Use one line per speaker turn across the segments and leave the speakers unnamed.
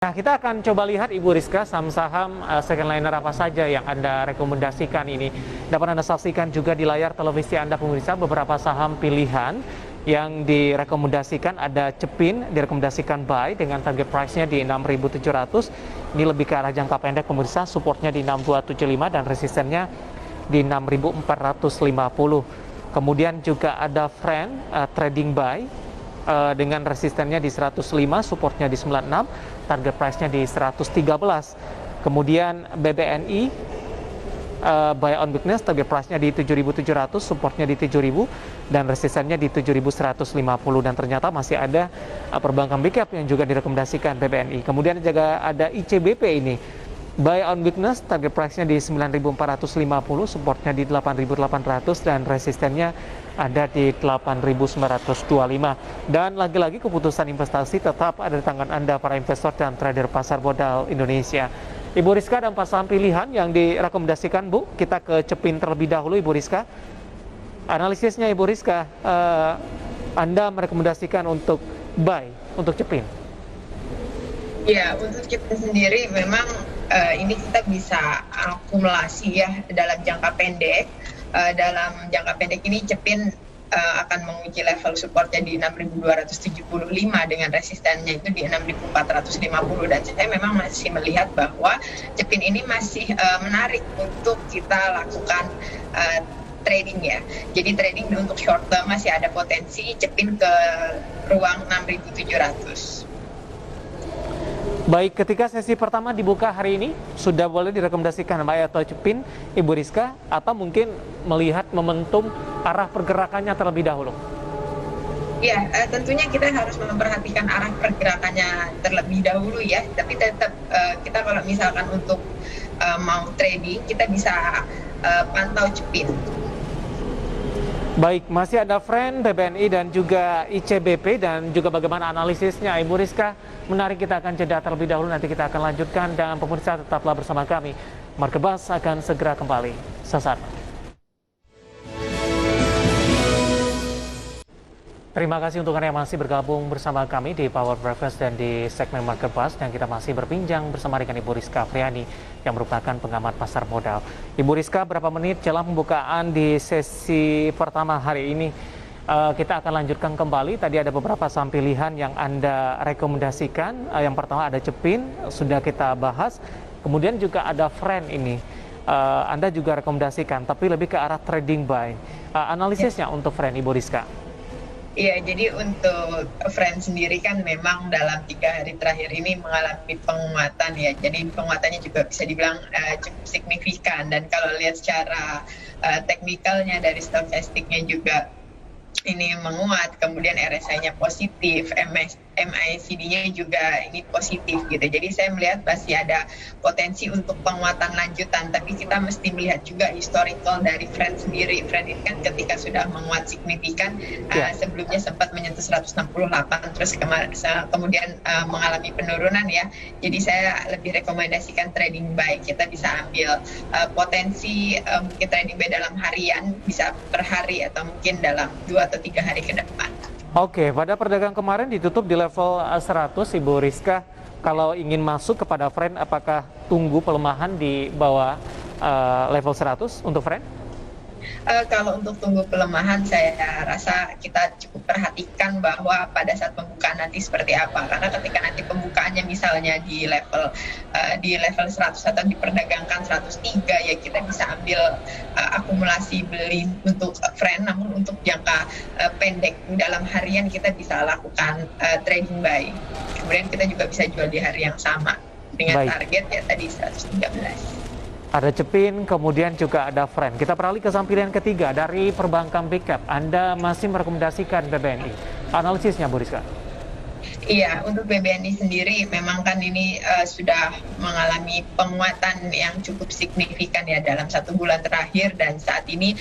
Nah, kita akan coba lihat Ibu Rizka saham-saham second liner apa saja yang Anda rekomendasikan ini. Dapat Anda saksikan juga di layar televisi Anda pemirsa beberapa saham pilihan yang direkomendasikan. Ada Cepin direkomendasikan buy dengan target price-nya di 6.700. Ini lebih ke arah jangka pendek pemirsa, supportnya di 6275 dan resistennya di 6.450. Kemudian juga ada Friend trading buy dengan resistennya di 105, supportnya di 96, target price-nya di 113. Kemudian BBNI buy on weakness, target price-nya di 7.700, supportnya di 7.000 dan resistennya di 7.150. Dan ternyata masih ada perbankan big cap yang juga direkomendasikan BBNI. Kemudian juga ada ICBP ini, buy on weakness, target price-nya di 9.450, supportnya di 8.800 dan resistennya ada di 8.925. Dan lagi-lagi keputusan investasi tetap ada di tangan Anda para investor dan trader pasar modal Indonesia. Ibu Rizka ada 4 saham pilihan yang direkomendasikan, Bu. Kita ke Cepin terlebih dahulu, Ibu Rizka. Analisisnya, Ibu Rizka, Anda merekomendasikan untuk buy untuk Cepin.
Ya, untuk kita sendiri memang ini kita bisa akumulasi ya dalam jangka pendek. Dalam jangka pendek ini Cepin akan menguji level supportnya di 6.275 dengan resistennya itu di 6.450, dan saya memang masih melihat bahwa Cepin ini masih menarik untuk kita lakukan trading ya. Jadi trading untuk short term masih ada potensi Cepin ke ruang 6.700.
Baik, ketika sesi pertama dibuka hari ini, sudah boleh direkomendasikan buy atau Cepin, Ibu Rizka, atau mungkin melihat momentum arah pergerakannya terlebih dahulu?
Ya, tentunya kita harus memperhatikan arah pergerakannya terlebih dahulu ya, tapi tetap kita kalau misalkan untuk mau trading, kita bisa pantau Cepin.
Baik, masih ada Friend, BBNI dan juga ICBP, dan juga bagaimana analisisnya Ibu Rizka. Menarik, kita akan jeda terlebih dahulu, nanti kita akan lanjutkan, dan pemirsa tetaplah bersama kami. Marketplace akan segera kembali sesaat. Terima kasih untuk Anda yang masih bergabung bersama kami di Power Breakfast dan di segmen Marketplace, dan kita masih berbincang bersama dengan Ibu Rizka Afriani yang merupakan pengamat pasar modal. Ibu Rizka, berapa menit jelang pembukaan di sesi pertama hari ini? Kita akan lanjutkan kembali. Tadi ada beberapa saham pilihan yang Anda rekomendasikan. Yang pertama ada Cepin, sudah kita bahas. Kemudian juga ada Friend ini, Anda juga rekomendasikan, tapi lebih ke arah trading buy. Analisisnya untuk Friend, Ibu Rizka.
Iya, jadi untuk Friend sendiri kan memang dalam 3 hari terakhir ini mengalami penguatan ya. Jadi penguatannya juga bisa dibilang cukup signifikan. Dan kalau lihat secara teknikalnya dari stokastiknya juga ini menguat, kemudian RSI-nya positif, MACD-nya juga ini positif gitu. Jadi saya melihat masih ada potensi untuk penguatan lanjutan, tapi kita mesti melihat juga historical dari Friend sendiri. Friend ini kan ketika sudah menguat signifikan, sebelumnya sempat menyentuh 168, terus kemudian mengalami penurunan ya. Jadi saya lebih rekomendasikan trading buy. Kita bisa ambil potensi mungkin trading buy dalam harian, bisa per hari atau mungkin dalam 2 atau 3 hari ke depan.
Oke, pada perdagangan kemarin ditutup di level 100, Ibu Rizka. Kalau ingin masuk kepada Friend, apakah tunggu pelemahan di bawah level 100 untuk Friend?
Kalau untuk tunggu pelemahan, saya rasa kita cukup perhatikan bahwa pada saat pembukaan nanti seperti apa. Karena ketika nanti pembukaannya misalnya di level 100 atau diperdagangkan 103, ya kita bisa ambil akumulasi beli untuk Friend. Namun untuk jangka pendek dalam harian kita bisa lakukan trading buy. Kemudian kita juga bisa jual di hari yang sama dengan target ya tadi 113.
Ada Cepin, kemudian juga ada Friend. Kita beralih ke saham pilihan ketiga dari perbankan big cap. Anda masih merekomendasikan BBNI. Analisisnya, Bu Rizka.
Iya, untuk BBNI sendiri memang kan ini sudah mengalami penguatan yang cukup signifikan ya dalam 1 bulan terakhir, dan saat ini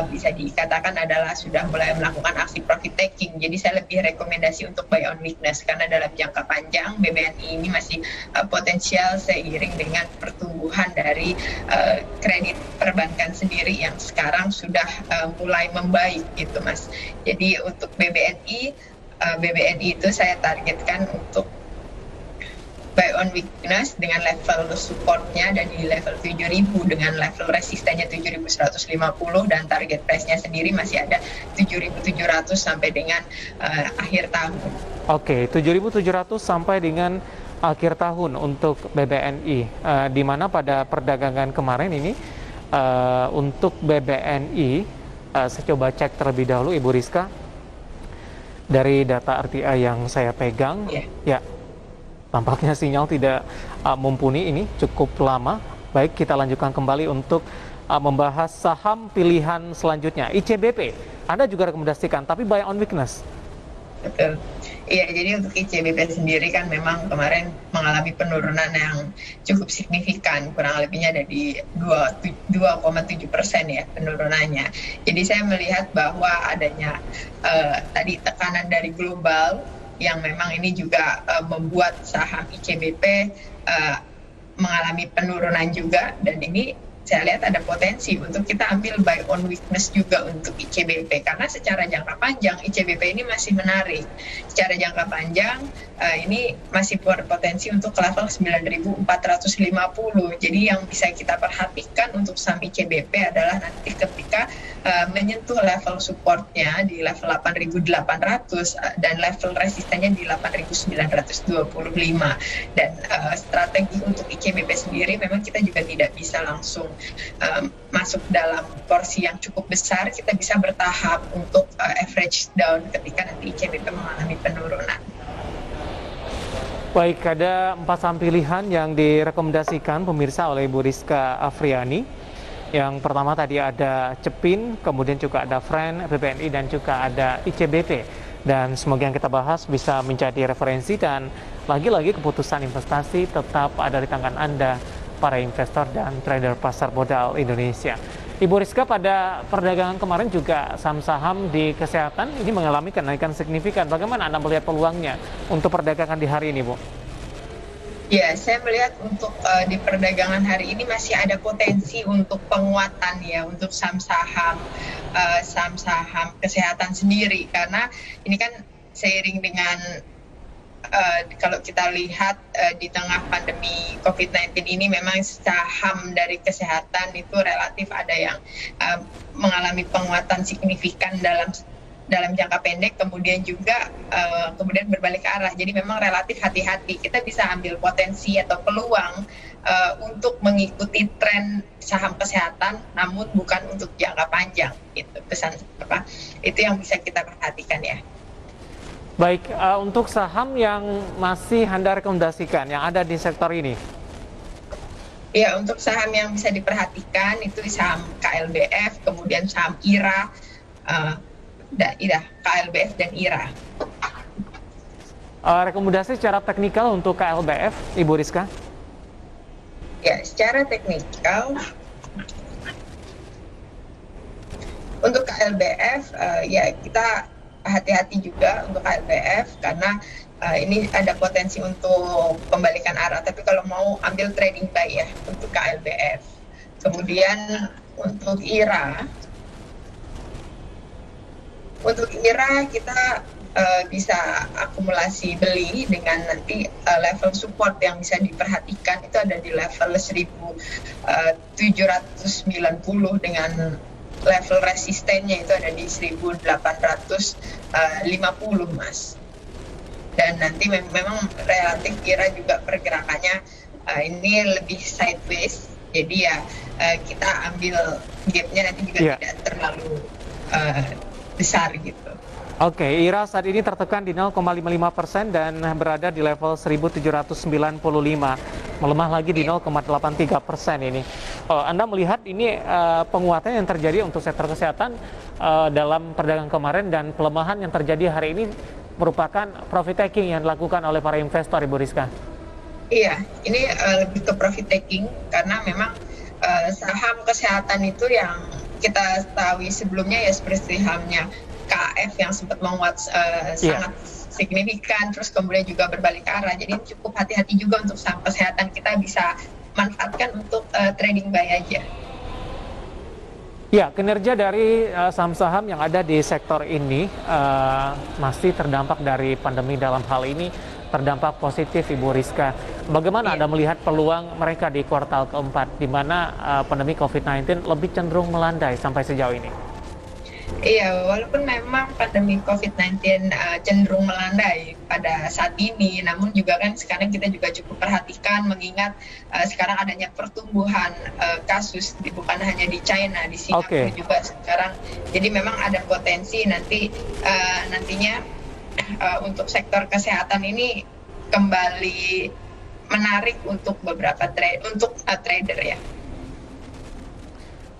bisa dikatakan adalah sudah mulai melakukan aksi profit taking. Jadi saya lebih rekomendasi untuk buy on weakness, karena dalam jangka panjang BBNI ini masih potensial seiring dengan pertumbuhan dari kredit perbankan sendiri yang sekarang sudah mulai membaik gitu Mas. Jadi untuk BBNI itu saya targetkan untuk buy on weakness dengan level supportnya dan di level 7.000 dengan level resistennya 7.150 dan target price-nya sendiri masih ada 7.700 sampai dengan akhir tahun.
Oke, 7.700 sampai dengan akhir tahun untuk BBNI, di mana pada perdagangan kemarin ini untuk BBNI saya coba cek terlebih dahulu Ibu Rizka dari data RTI yang saya pegang. Ya, tampaknya sinyal tidak mumpuni, ini cukup lama. Baik, kita lanjutkan kembali untuk membahas saham pilihan selanjutnya. ICBP, Anda juga rekomendasikan, tapi buy on weakness.
Betul. Iya, jadi untuk ICBP sendiri kan memang kemarin mengalami penurunan yang cukup signifikan, kurang lebihnya ada di 2,7% ya penurunannya. Jadi saya melihat bahwa adanya tadi tekanan dari global yang memang ini juga membuat saham ICBP mengalami penurunan juga, dan ini saya lihat ada potensi untuk kita ambil buy on weakness juga untuk ICBP, karena secara jangka panjang ICBP ini masih menarik. Secara jangka panjang ini masih berpotensi untuk ke level 9.450. Jadi yang bisa kita perhatikan untuk saham ICBP adalah nanti ketika menyentuh level supportnya di level 8.800 dan level resistennya di 8.925. Dan strategi untuk ICBP sendiri memang kita juga tidak bisa langsung masuk dalam porsi yang cukup besar. Kita bisa bertahap untuk average down ketika nanti ICBP mengalami penurunan.
Baik, ada 4 saham pilihan yang direkomendasikan pemirsa oleh Ibu Rizka Afriani. Yang pertama tadi ada Cepin, kemudian juga ada Friend, BBNI, dan juga ada ICBP. Dan semoga yang kita bahas bisa menjadi referensi, dan lagi-lagi keputusan investasi tetap ada di tangan Anda, para investor dan trader pasar modal Indonesia. Ibu Rizka, pada perdagangan kemarin juga saham-saham di kesehatan ini mengalami kenaikan signifikan. Bagaimana Anda melihat peluangnya untuk perdagangan di hari ini, Bu?
Ya, saya melihat untuk di perdagangan hari ini masih ada potensi untuk penguatan ya untuk saham-saham kesehatan sendiri, karena ini kan seiring dengan kalau kita lihat di tengah pandemi COVID-19 ini memang saham dari kesehatan itu relatif ada yang mengalami penguatan signifikan dalam jangka pendek, kemudian juga kemudian berbalik arah. Jadi memang relatif hati-hati. Kita bisa ambil potensi atau peluang untuk mengikuti tren saham kesehatan, namun bukan untuk jangka panjang. Itu pesan apa? Itu yang bisa kita perhatikan ya.
Baik, untuk saham yang masih Anda rekomendasikan yang ada di sektor ini?
Ya, untuk saham yang bisa diperhatikan itu saham KLBF, kemudian saham IRA, KLBF dan IRA.
Rekomendasi secara teknikal untuk KLBF, Ibu Rizka?
Ya, secara teknikal untuk KLBF ya kita hati-hati juga untuk KLBF karena ini ada potensi untuk pembalikan arah. Tapi kalau mau ambil trading buy ya untuk KLBF. Kemudian untuk IRA kita bisa akumulasi beli dengan nanti level support yang bisa diperhatikan itu ada di level 1.790 dengan level resistennya itu ada di 1.850, Mas. Dan nanti memang relatif IRA juga pergerakannya ini lebih sideways, jadi ya kita ambil gapnya nanti juga tidak terlalu besar gitu.
Oke, IRA saat ini tertekan di 0,55% dan berada di level 1.795, melemah lagi di 0,83% ini. Anda melihat ini penguatan yang terjadi untuk sektor kesehatan dalam perdagangan kemarin dan pelemahan yang terjadi hari ini merupakan profit taking yang dilakukan oleh para investor, Ibu Rizka?
Iya, ini lebih ke profit taking karena memang saham kesehatan itu yang kita ketahui sebelumnya ya seperti sahamnya KF yang sempat menguat sangat signifikan, terus kemudian juga berbalik arah. Jadi cukup hati-hati juga untuk saham kesehatan, kita bisa manfaatkan untuk trading buy aja.
Ya, kinerja dari saham-saham yang ada di sektor ini masih terdampak dari pandemi, dalam hal ini terdampak positif, Ibu Rizka. Bagaimana
Iya.
Anda melihat peluang mereka di kuartal keempat, di mana pandemi COVID-19 lebih cenderung melandai sampai sejauh ini?
Iya, walaupun memang pandemi COVID-19 cenderung melandai pada saat ini, namun juga kan sekarang kita juga cukup perhatikan mengingat sekarang adanya pertumbuhan kasus bukan hanya di China, di Singapura
Oke.
juga sekarang. Jadi memang ada potensi nantinya untuk sektor kesehatan ini kembali menarik untuk beberapa trader ya.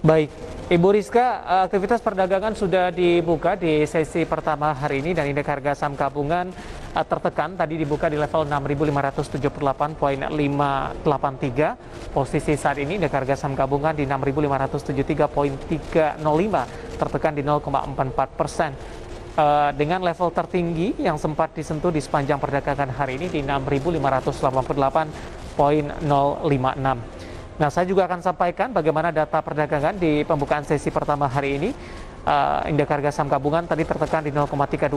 Baik, Ibu Rizka, aktivitas perdagangan sudah dibuka di sesi pertama hari ini dan indeks harga saham gabungan tertekan, tadi dibuka di level 6.578,583. Posisi saat ini indeks harga saham gabungan di 6.573,305, tertekan di 0,44%. Dengan level tertinggi yang sempat disentuh di sepanjang perdagangan hari ini di 6.588,056. Nah, saya juga akan sampaikan bagaimana data perdagangan di pembukaan sesi pertama hari ini. Indeks harga saham gabungan tadi tertekan di 0,32%,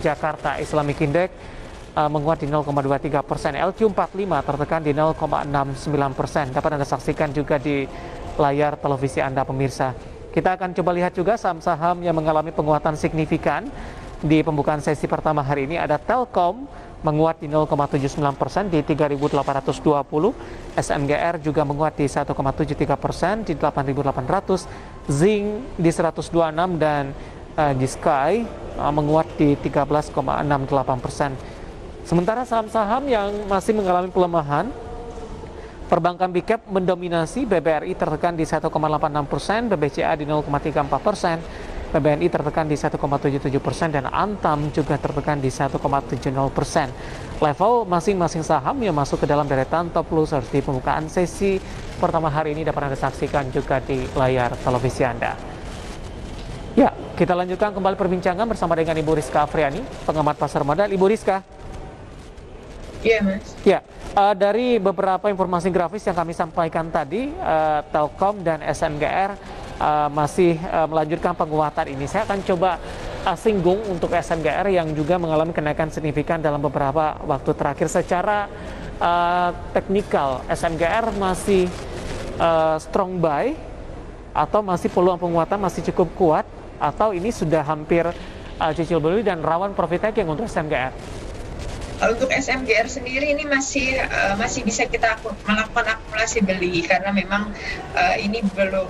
Jakarta Islamic Index menguat di 0,23%, LQ45 tertekan di 0,69%. Dapat Anda saksikan juga di layar televisi Anda pemirsa. Kita akan coba lihat juga saham-saham yang mengalami penguatan signifikan di pembukaan sesi pertama hari ini. Ada Telkom menguat di 0,79% di 3.820, SMGR juga menguat di 1,73% di 8.800, Zing di 126 dan di Sky menguat di 13,68%. Sementara saham-saham yang masih mengalami pelemahan, perbankan big cap mendominasi, BBRI tertekan di 1,86%, BBCA di 0,34%, PBNI tertekan di 1,77% dan Antam juga tertekan di 1,70%. Level masing-masing saham yang masuk ke dalam deretan top losers di pembukaan sesi pertama hari ini dapat Anda saksikan juga di layar televisi Anda. Ya, kita lanjutkan kembali perbincangan bersama dengan Ibu Rizka Afriani, pengamat pasar modal. Ibu Rizka.
Iya, Mas.
Ya, dari beberapa informasi grafis yang kami sampaikan tadi, Telkom dan SMGR masih melanjutkan penguatan ini. Saya akan coba singgung untuk SMGR yang juga mengalami kenaikan signifikan dalam beberapa waktu terakhir. Secara teknikal, SMGR masih strong buy atau masih peluang penguatan masih cukup kuat, atau ini sudah hampir cicil beli dan rawan profit taking untuk SMGR?
Untuk SMGR sendiri ini masih bisa kita melakukan akumulasi beli karena memang ini belum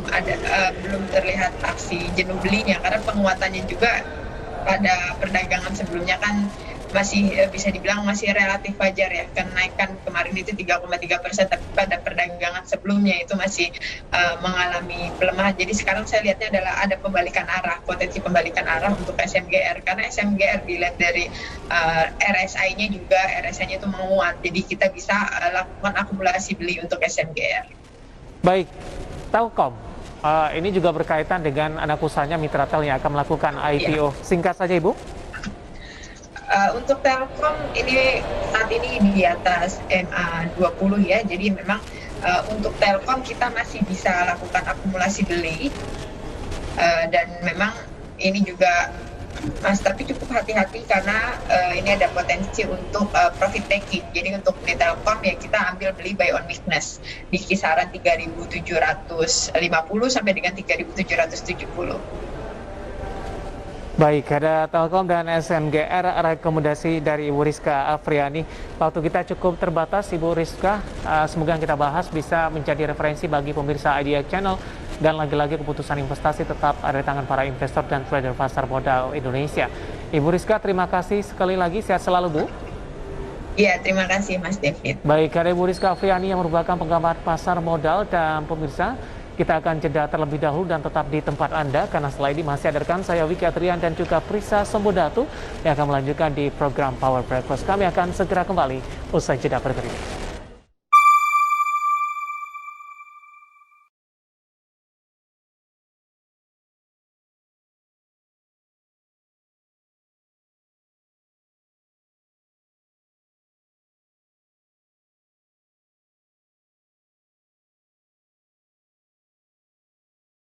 terlihat aksi jenuh belinya, karena penguatannya juga pada perdagangan sebelumnya kan masih bisa dibilang masih relatif wajar ya. Kenaikan kemarin itu 3,3%, tapi pada perdagangan sebelumnya itu masih mengalami pelemahan. Jadi sekarang saya lihatnya adalah ada pembalikan arah, potensi pembalikan arah untuk SMGR, karena SMGR dilihat dari RSI-nya juga, RSI-nya itu menguat. Jadi kita bisa lakukan akumulasi beli untuk SMGR.
Baik, Telkom. Ini juga berkaitan dengan anak usahanya Mitratel yang akan melakukan IPO. Singkat saja, Ibu.
Untuk Telkom ini saat ini di atas MA20 ya, jadi memang untuk Telkom kita masih bisa lakukan akumulasi beli, dan memang ini juga tapi cukup hati-hati karena ini ada potensi untuk profit taking. Jadi untuk di Telkom ya kita ambil beli buy on weakness di kisaran 3.750 sampai dengan 3.770.
Baik, ada Telkom dan SMGR, rekomendasi dari Ibu Rizka Afriani. Waktu kita cukup terbatas, Ibu Rizka. Semoga yang kita bahas bisa menjadi referensi bagi pemirsa IDX Channel. Dan lagi-lagi keputusan investasi tetap ada di tangan para investor dan trader pasar modal Indonesia. Ibu Rizka, terima kasih sekali lagi. Sehat selalu, Bu.
Iya, terima kasih Mas David.
Baik, ada Ibu Rizka Afriani yang merupakan pengamat pasar modal. Dan pemirsa, kita akan jeda terlebih dahulu dan tetap di tempat Anda, karena setelah ini masih ada rekan saya Wiki Atrian dan juga Prisa Sembodatu yang akan melanjutkan di program Power Breakfast. Kami akan segera kembali usai jeda berikut ini.